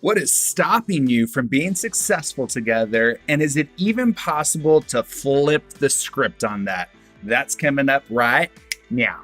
What is stopping you from being successful together? And is it even possible to flip the script on that? That's coming up right now.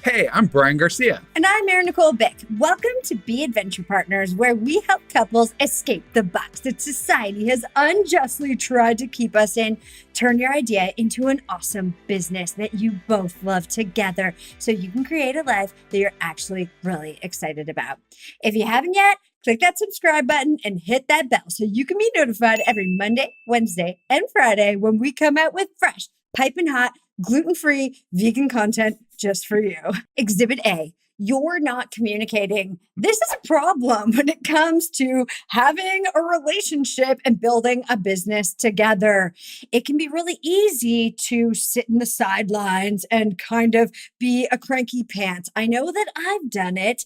Hey, I'm Brian Garcia. And I'm Mary Nicole Bick. Welcome to Be Adventure Partners, where we help couples escape the box that society has unjustly tried to keep us in. Turn your idea into an awesome business that you both love together so you can create a life that you're actually really excited about. If you haven't yet, click that subscribe button and hit that bell so you can be notified every Monday, Wednesday, and Friday when we come out with fresh, piping hot, gluten-free, vegan content just for you. Exhibit A, you're not communicating. This is a problem when it comes to having a relationship and building a business together. It can be really easy to sit in the sidelines and kind of be a cranky pants. I know that I've done it.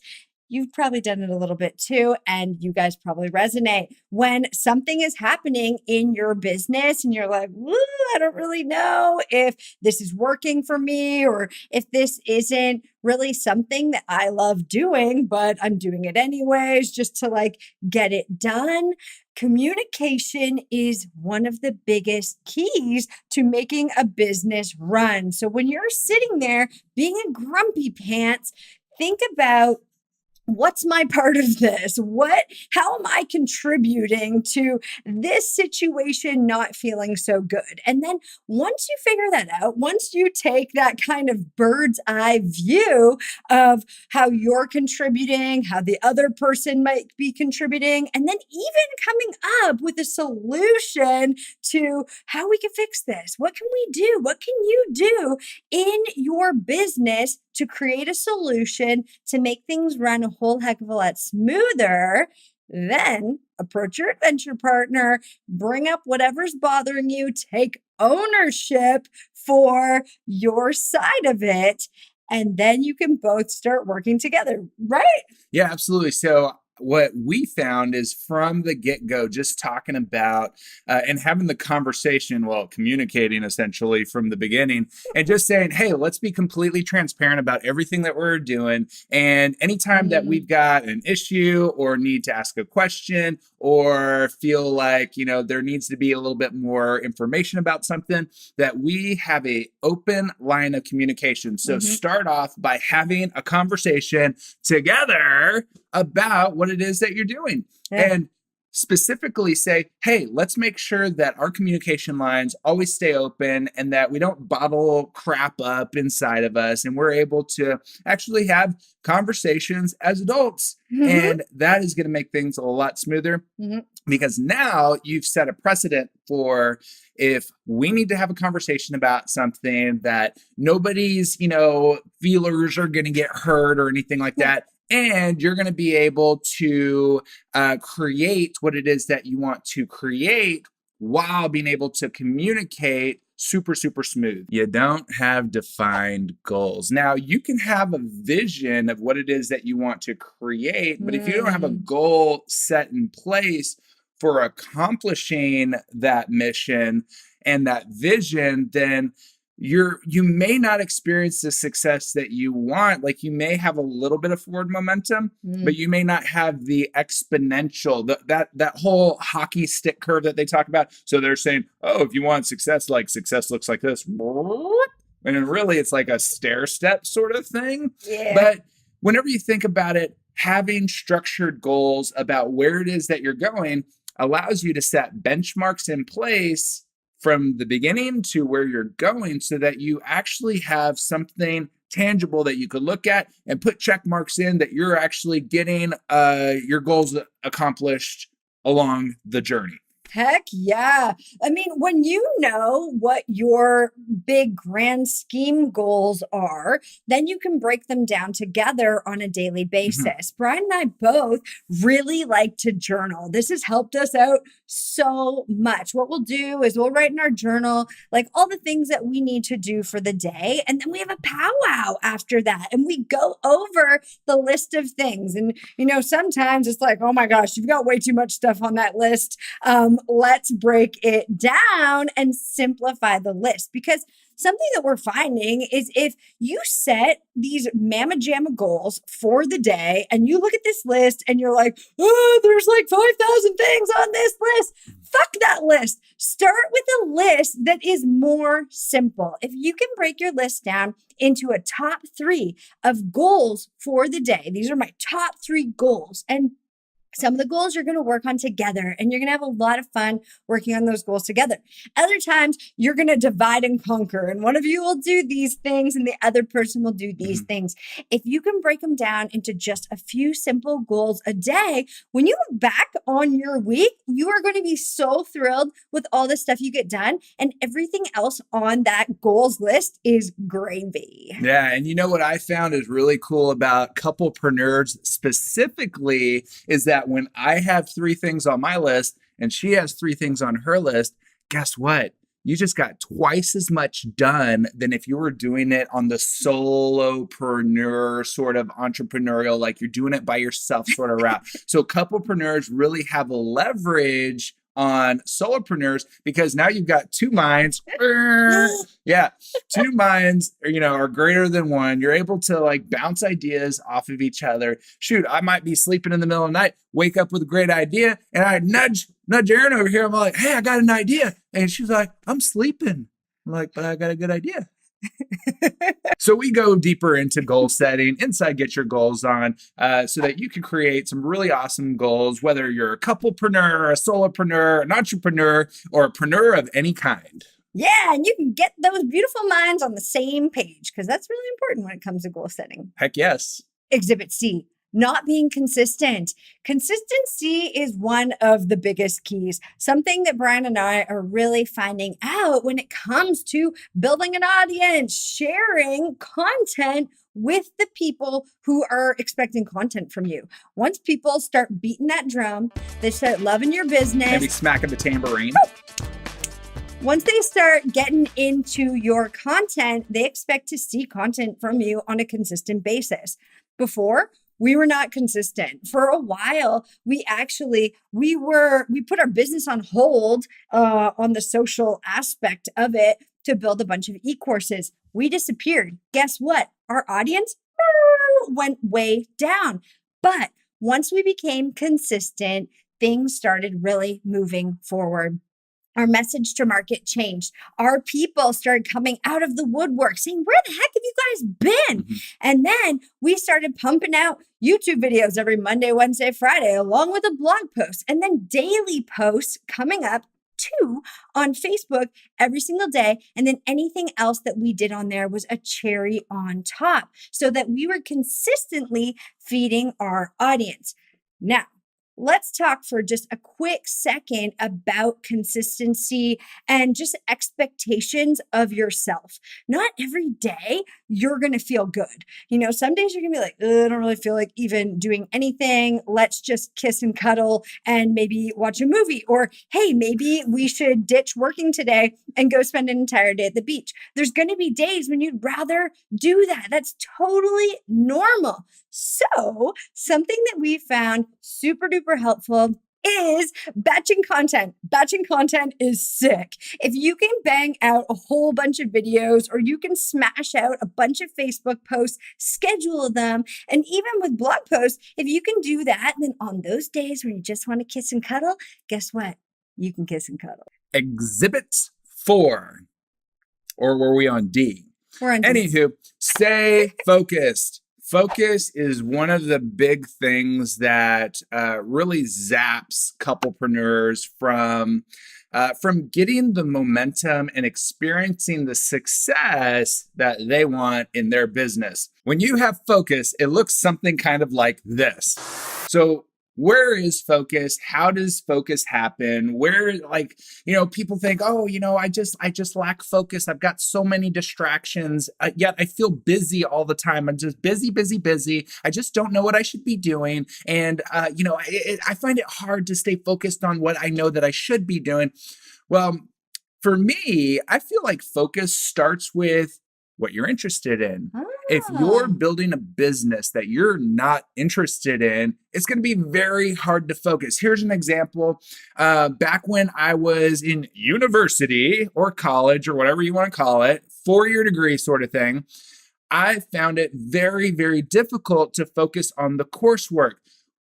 You've probably done it a little bit too, and you guys probably resonate. When something is happening in your business and you're like, I don't really know if this is working for me or if this isn't really something that I love doing, but I'm doing it anyways just to get it done. Communication is one of the biggest keys to making a business run. So when you're sitting there being a grumpy pants, think about, what's my part of this? How am I contributing to this situation not feeling so good? And then once you figure that out, once you take that kind of bird's eye view of how you're contributing, how the other person might be contributing, and then even coming up with a solution to how we can fix this. What can we do? What can you do in your business to create a solution to make things run a whole heck of a lot smoother? Then approach your adventure partner, bring up whatever's bothering you, take ownership for your side of it, and then you can both start working together, right? Yeah, absolutely. So what we found is from the get-go, just talking about and having the conversation, communicating essentially from the beginning and just saying, hey, let's be completely transparent about everything that we're doing. And anytime that we've got an issue or need to ask a question or feel like, there needs to be a little bit more information about something, that we have a open line of communication. So start off by having a conversation together about what it is that you're doing. Yeah. And specifically say, hey, let's make sure that our communication lines always stay open and that we don't bottle crap up inside of us. And we're able to actually have conversations as adults. And that is going to make things a lot smoother because now you've set a precedent for if we need to have a conversation about something that nobody's, feelers are going to get hurt or anything like that. And you're going to be able to create what it is that you want to create while being able to communicate super, super smooth. You don't have defined goals. Now, you can have a vision of what it is that you want to create, but if you don't have a goal set in place for accomplishing that mission and that vision, then you may not experience the success that you want. Like you may have a little bit of forward momentum, but you may not have the exponential, that whole hockey stick curve that they talk about. So they're saying, oh, if you want success, success looks like this. And really it's like a stair step sort of thing. Yeah. But whenever you think about it, having structured goals about where it is that you're going allows you to set benchmarks in place from the beginning to where you're going so that you actually have something tangible that you could look at and put check marks in that you're actually getting your goals accomplished along the journey. Heck yeah. I mean, when you know what your big grand scheme goals are, then you can break them down together on a daily basis. Brian and I both really like to journal. This has helped us out so much. What we'll do is we'll write in our journal, all the things that we need to do for the day. And then we have a powwow after that. And we go over the list of things. And, sometimes it's like, oh my gosh, you've got way too much stuff on that list. Let's break it down and simplify the list, because something that we're finding is if you set these mamma jamma goals for the day and you look at this list and you're like, oh, there's like 5,000 things on this list. Fuck that list. Start with a list that is more simple. If you can break your list down into a top 3 of goals for the day, these are my top 3 goals. And some of the goals you're going to work on together, and you're going to have a lot of fun working on those goals together. Other times, you're going to divide and conquer, and one of you will do these things, and the other person will do these things. If you can break them down into just a few simple goals a day, when you look back on your week, you are going to be so thrilled with all the stuff you get done, and everything else on that goals list is gravy. Yeah, and you know what I found is really cool about Couple-Preneurs specifically is that when I have 3 things on my list and she has 3 things on her list, guess what? You just got twice as much done than if you were doing it on the solopreneur sort of entrepreneurial, like you're doing it by yourself sort of route. So Couple-Preneurs really have a leverage on solopreneurs because now you've got 2 minds. Yeah, 2 minds, are greater than one. You're able to like bounce ideas off of each other. Shoot, I might be sleeping in the middle of the night, wake up with a great idea, and I nudge Erin over here. I'm like, hey, I got an idea. And she's like, I'm sleeping. I'm like, but I got a good idea. So we go deeper into goal setting inside Get Your Goals On so that you can create some really awesome goals, whether you're a couplepreneur, a solopreneur, an entrepreneur, or a preneur of any kind. Yeah, and you can get those beautiful minds on the same page because that's really important when it comes to goal setting. Heck yes. Exhibit C. Not being consistent. Consistency is one of the biggest keys. Something that Brian and I are really finding out when it comes to building an audience, sharing content with the people who are expecting content from you. Once people start beating that drum, they start loving your business. Maybe smacking the tambourine. Once they start getting into your content, they expect to see content from you on a consistent basis. Before, we were not consistent. For a while, we put our business on hold on the social aspect of it to build a bunch of e-courses. We disappeared. Guess what? Our audience went way down. But once we became consistent, things started really moving forward. Our message to market changed. Our people started coming out of the woodwork saying, where the heck have you guys been? And then we started pumping out YouTube videos every Monday, Wednesday, Friday, along with a blog post, and then daily posts coming up 2 on Facebook every single day. And then anything else that we did on there was a cherry on top so that we were consistently feeding our audience. Now, let's talk for just a quick second about consistency and just expectations of yourself. Not every day you're going to feel good. Some days you're going to be like, I don't really feel like even doing anything. Let's just kiss and cuddle and maybe watch a movie. Or, hey, maybe we should ditch working today and go spend an entire day at the beach. There's going to be days when you'd rather do that. That's totally normal. So something that we found super duper helpful is batching content. Batching content is sick. If you can bang out a whole bunch of videos or you can smash out a bunch of Facebook posts, schedule them, and even with blog posts, if you can do that, then on those days when you just want to kiss and cuddle, guess what? You can kiss and cuddle. Exhibit 4. Or were we on D? We're on D. Anywho, stay focused. Focus is one of the big things that really zaps couplepreneurs from getting the momentum and experiencing the success that they want in their business. When you have focus, it looks something kind of like this. So where is focus? How does focus happen? Where, people think, I just lack focus. I've got so many distractions, yet I feel busy all the time. I'm just busy. I just don't know what I should be doing. And, I find it hard to stay focused on what I know that I should be doing. Well, for me, I feel like focus starts with what you're interested in. If you're building a business that you're not interested in, it's going to be very hard to focus. Here's an example. Back when I was in university or college or whatever you want to call it, 4-year degree sort of thing, I found it very, very difficult to focus on the coursework.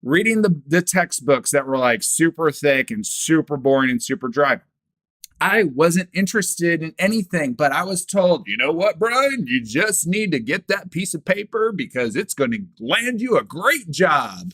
Reading the textbooks that were like super thick and super boring and super dry. I wasn't interested in anything, but I was told, you know what, Brian, you just need to get that piece of paper because it's going to land you a great job.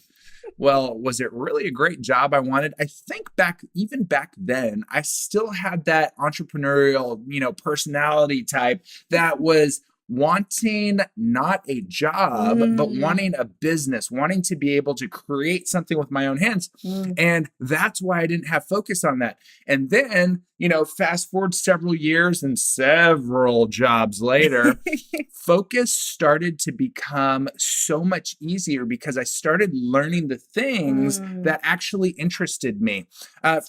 Well, was it really a great job I wanted? I think even back then, I still had that entrepreneurial, personality type that was wanting not a job, but wanting a business, wanting to be able to create something with my own hands. And that's why I didn't have focus on that. And then, fast forward several years and several jobs later, focus started to become so much easier because I started learning the things that actually interested me.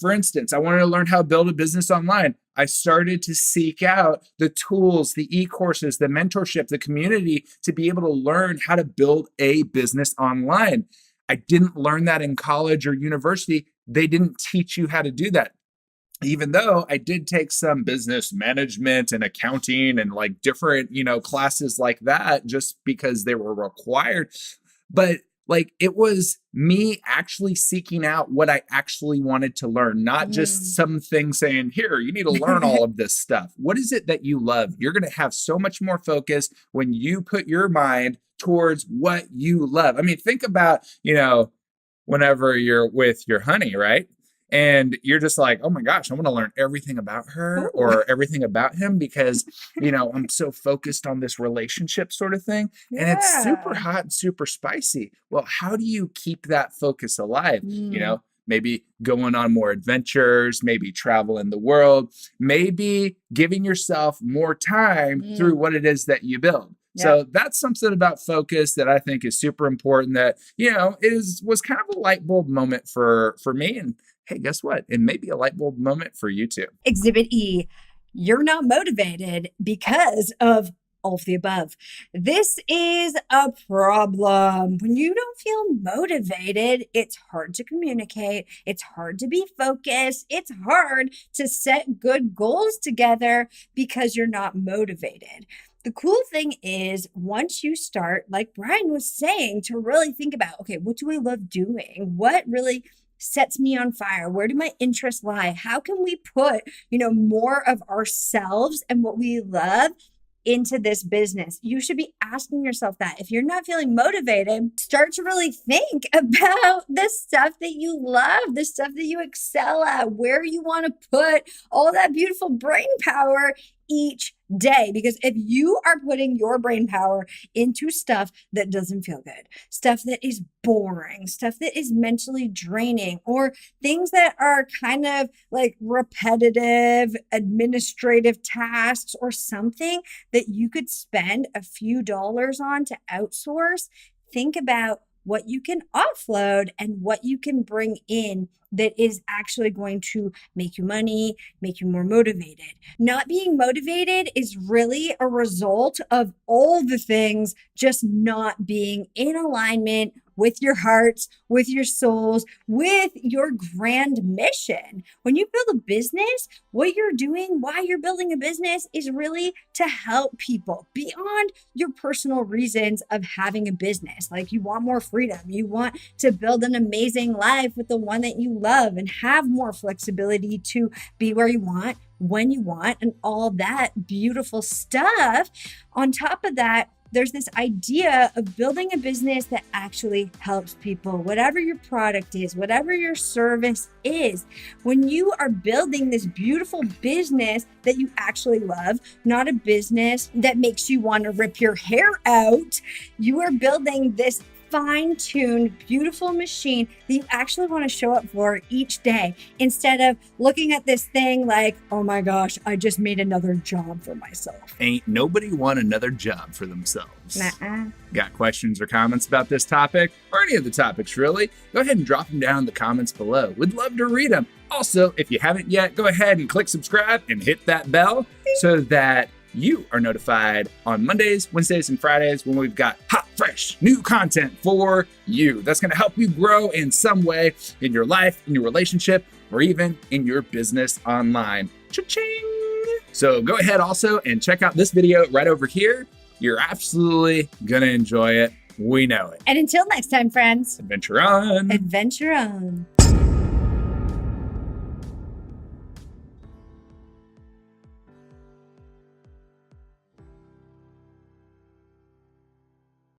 For instance, I wanted to learn how to build a business online. I started to seek out the tools, the e-courses, the mentorship, the community to be able to learn how to build a business online. I didn't learn that in college or university. They didn't teach you how to do that. Even though I did take some business management and accounting and like different, classes like that just because they were required. But it was me actually seeking out what I actually wanted to learn, not just something saying, here, you need to learn all of this stuff. What is it that you love? You're going to have so much more focus when you put your mind towards what you love. I mean, think about, whenever you're with your honey, right? And you're just like, oh my gosh, I want to learn everything about her or everything about him because, I'm so focused on this relationship sort of thing. And it's super hot and super spicy. Well, how do you keep that focus alive? Maybe going on more adventures, maybe traveling the world, maybe giving yourself more time through what it is that you build. Yeah. So that's something about focus that I think is super important that, was kind of a light bulb moment for me. And hey, guess what? It may be a light bulb moment for you too. Exhibit E, you're not motivated because of all of the above. This is a problem. When you don't feel motivated, it's hard to communicate. It's hard to be focused. It's hard to set good goals together because you're not motivated. The cool thing is once you start, like Brian was saying, to really think about, okay, what do I love doing? What really sets me on fire? Where do my interests lie? How can we put, more of ourselves and what we love into this business? You should be asking yourself that. If you're not feeling motivated, start to really think about the stuff that you love, the stuff that you excel at, where you want to put all that beautiful brain power each day. Because if you are putting your brain power into stuff that doesn't feel good, stuff that is boring, stuff that is mentally draining, or things that are kind of like repetitive administrative tasks or something that you could spend a few dollars on to outsource, think about what you can offload and what you can bring in that is actually going to make you money, make you more motivated. Not being motivated is really a result of all the things just not being in alignment with your hearts, with your souls, with your grand mission. When you build a business, what you're doing, why you're building a business is really to help people beyond your personal reasons of having a business. Like you want more freedom. You want to build an amazing life with the one that you love and have more flexibility to be where you want, when you want, and all that beautiful stuff. On top of that, there's this idea of building a business that actually helps people, whatever your product is, whatever your service is. When you are building this beautiful business that you actually love, not a business that makes you want to rip your hair out, you are building this fine-tuned, beautiful machine that you actually want to show up for each day instead of looking at this thing like, oh my gosh, I just made another job for myself. Ain't nobody want another job for themselves. Nuh-uh. Got questions or comments about this topic or any of the topics really? Go ahead and drop them down in the comments below. We'd love to read them. Also, if you haven't yet, go ahead and click subscribe and hit that bell so that you are notified on Mondays, Wednesdays, and Fridays when we've got hot, fresh, new content for you. That's going to help you grow in some way in your life, in your relationship, or even in your business online. Cha-ching! So go ahead also and check out this video right over here. You're absolutely going to enjoy it. We know it. And until next time, friends, Adventure on. adventure on.